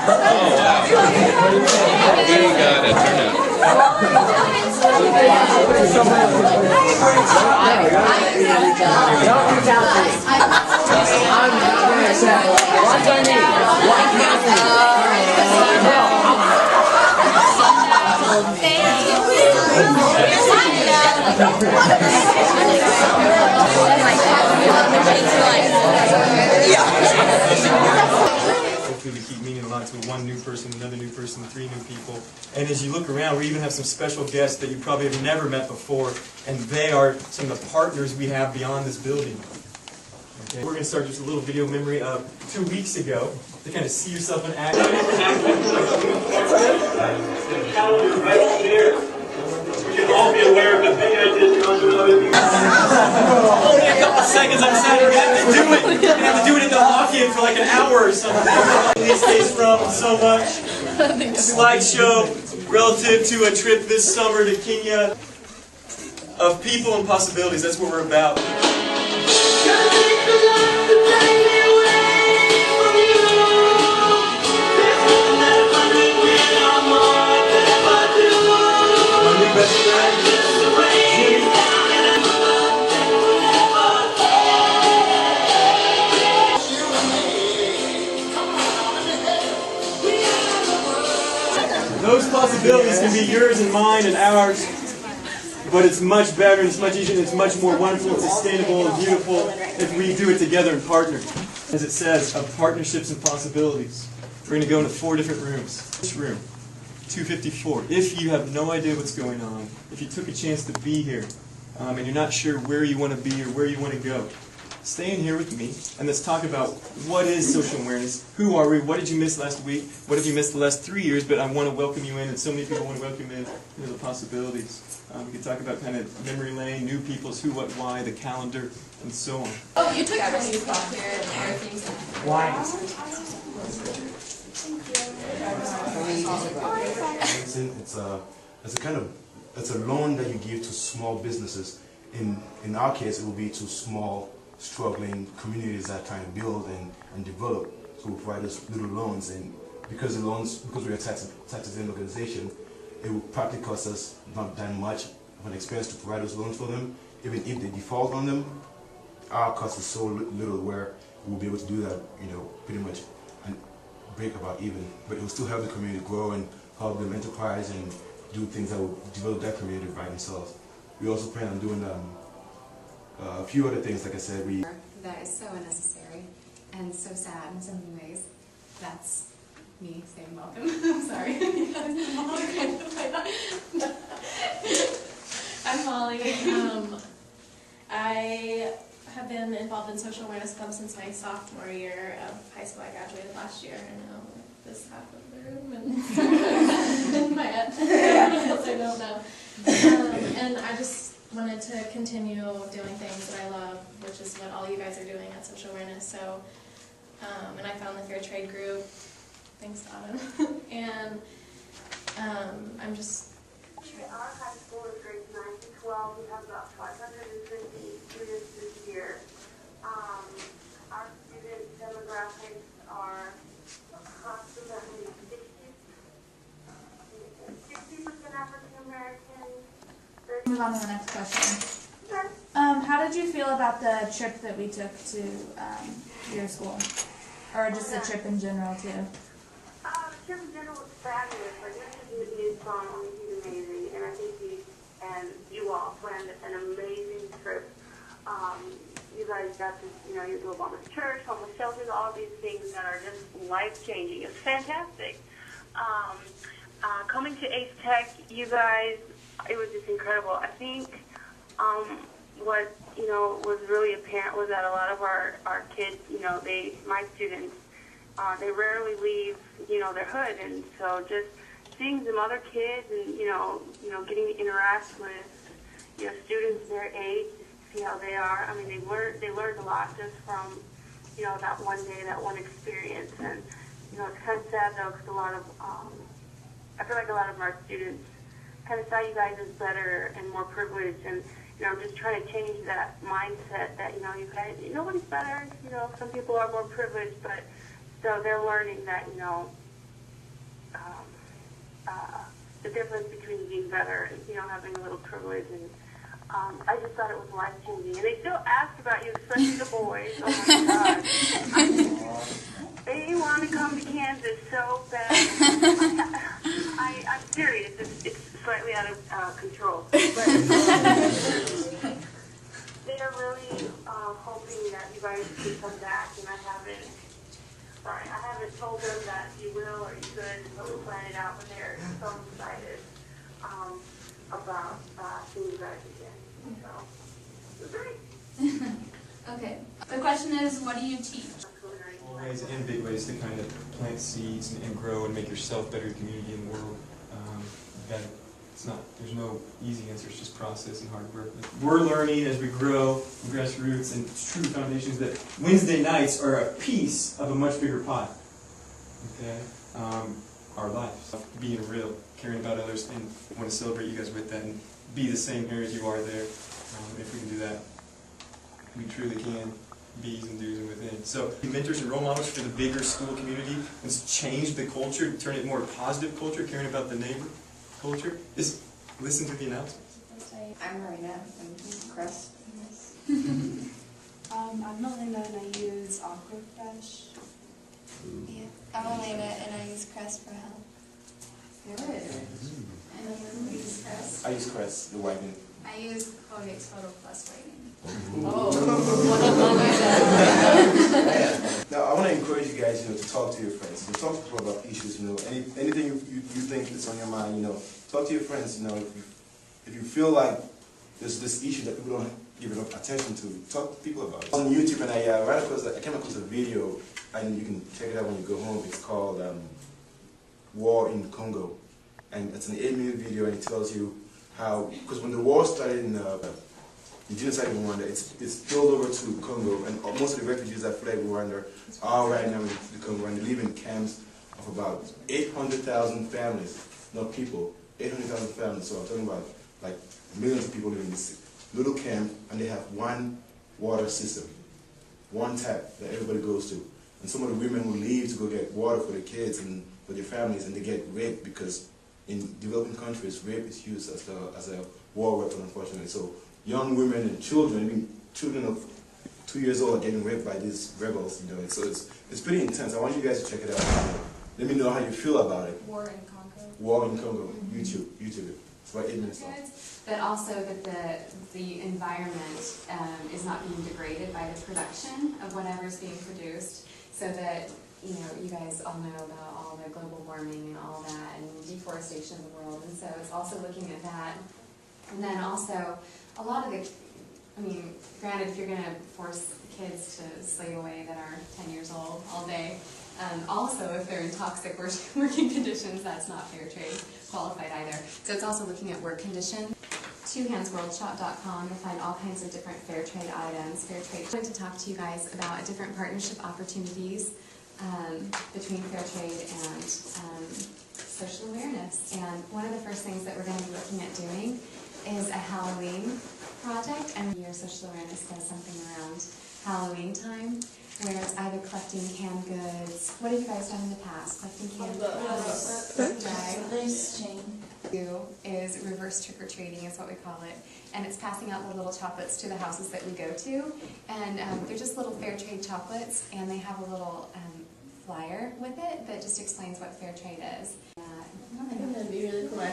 We got a turnout. Hopefully we keep meeting a lot to one new person, another new person, 3 new people. And as you look around, we even have some special guests that you probably have never met before, and they are some of the partners we have beyond this building. Okay. We're going to start just a little video memory of 2 weeks ago to kind of see yourself in action. Calendar right here. We should all be aware of the video discount. Only a couple seconds, I'm sad. We're going to have to do it. We're going to have to do it in the lock-in for like an hour or something. These days from so much. Slideshow relative to a trip this summer to Kenya of people and possibilities. That's what we're about. My new best friend, Jimmy. Those possibilities can be yours and mine and ours, but it's much better and it's much easier and it's much more wonderful and sustainable and beautiful if we do it together and partner. As it says, of partnerships and possibilities. We're going to go into 4 different rooms. This room, 254. If you have no idea what's going on, if you took a chance to be here, and you're not sure where you want to be or where you want to go, stay in here with me and let's talk about what is social awareness, who are we, what did you miss last week, what have you missed the last 3 years, but I want to welcome you in, and so many people want to welcome you in into the possibilities. We can talk about kind of memory lane, new people's who, what, why, the calendar, and so on. Oh, you took everything spot here and everything's Why? It's a loan that you give to small businesses. In our case, it will be to small, struggling communities that are trying to build and develop. So we provide us little loans, and because we're a tax-exempt organization, it will practically cost us not that much of an expense to provide those loans for them. Even if they default on them, our cost is so little where we'll be able to do that, pretty much and break about even. But it will still help the community grow and help them enterprise and do things that will develop that community by themselves. We also plan on doing a few other things, like I said. That is so unnecessary and so sad in so many ways. That's me saying welcome. I'm sorry. I'm Holly. I have been involved in Social Awareness Club since my sophomore year of high school. I graduated last year, and now this half of the room and my everyone else I don't know. And I just wanted to continue doing things that I love, which is what all you guys are doing at Social Awareness. So, and I found the Fair Trade group. Thanks, Autumn. And I'm just. Our high school is grades 9 to 12. We have about 550 students this year. Our student demographics are approximately 60% African American. Move on to the next question. How did you feel about the trip that we took to your school? Or just the trip in general, too? The trip in general was fabulous. Like, this is song, he's amazing. And I think he and you all planned an amazing trip. You guys got to, you go Obama's church, homeless shelters, all these things that are just life-changing. It's fantastic. Coming to Ace Tech, you guys, it was just incredible. I think what was really apparent was that a lot of our kids, my students, they rarely leave their hood, and so just seeing some other kids and getting to interact with students their age, see how they are. I mean, they learned a lot just from that one day, that one experience, and it's kind of sad though, because I feel like a lot of our students kind of saw you guys as better and more privileged, and I'm just trying to change that mindset that you guys, nobody's better. Some people are more privileged, but so they're learning that the difference between being better and, you know, having a little privilege. And I just thought it was life-changing. And they still ask about you, especially the boys. Oh, my God. They want to come to Kansas so bad. I'm serious. It's slightly out of control. But they are really hoping that you guys can come back, and I haven't told them that you will or you could, but we plan it out, but they're so excited about seeing you guys again. So, it's great. Okay. The question is, what do you teach? Small ways and big ways to kind of plant seeds and grow and make yourself better, your community and the world. There's no easy answer, it's just process and hard work. We're learning as we grow in grassroots and true foundations that Wednesday nights are a piece of a much bigger pie. Okay? Our lives. Being real, caring about others, and I want to celebrate you guys with that and be the same here as you are there. If we can do that, we truly can. Be's and do's and within. So mentors and role models for the bigger school community has changed the culture, turn it more positive culture, caring about the neighbor culture, is listen to the announcements. I'm Marina from Crest. I'm Melinda and I use Aquafresh. Yeah, I'm Elena and I use Crest for help. Good. And you use Crest? I use Crest, the whitening. I use Colgate Total Plus whitening. Now, I want to encourage you guys, to talk to your friends, to talk to people about issues, anything you think that's on your mind, talk to your friends, if you feel like there's this issue that people don't give enough attention to, talk to people about it. On YouTube, and I came across a video, and you can check it out when you go home. It's called War in Congo, and it's an 8-minute video, and it tells you how, because when the war started in the genocide in Rwanda, it's spilled over to Congo, and most of the refugees that fled Rwanda are right now in the Congo, and they live in camps of about 800,000 families, not people, 800,000 families. So I'm talking about like millions of people living in this little camp, and they have one water system, one tap that everybody goes to. And some of the women will leave to go get water for their kids and for their families, and they get raped because in developing countries, rape is used as a war weapon, unfortunately. So young women and children, even children of 2 years old, are getting raped by these rebels. So it's pretty intense. I want you guys to check it out. Let me know how you feel about it. War in Congo. War in Congo. YouTube it. It's about 8 minutes long. But also that the environment is not being degraded by the production of whatever's being produced, so that you guys all know about all the global warming and all that, and deforestation of the world, and so it's also looking at that. And then also, a lot of granted, if you're going to force kids to slave away that are 10 years old all day, also if they're in toxic working conditions, that's not fair trade qualified either. So it's also looking at work conditions. twohandsworldshop.com, you'll find all kinds of different fair trade items. Fair trade. I wanted to talk to you guys about different partnership opportunities between fair trade and social awareness. And one of the first things that we're going to be looking at doing is a Halloween project. And your social awareness does something around Halloween time, where it's either collecting canned goods. What have you guys done in the past? Collecting canned goods. Is reverse trick-or-treating is what we call it. And it's passing out the little chocolates to the houses that we go to. And they're just little fair trade chocolates, and they have a little flyer with it that just explains what fair trade is.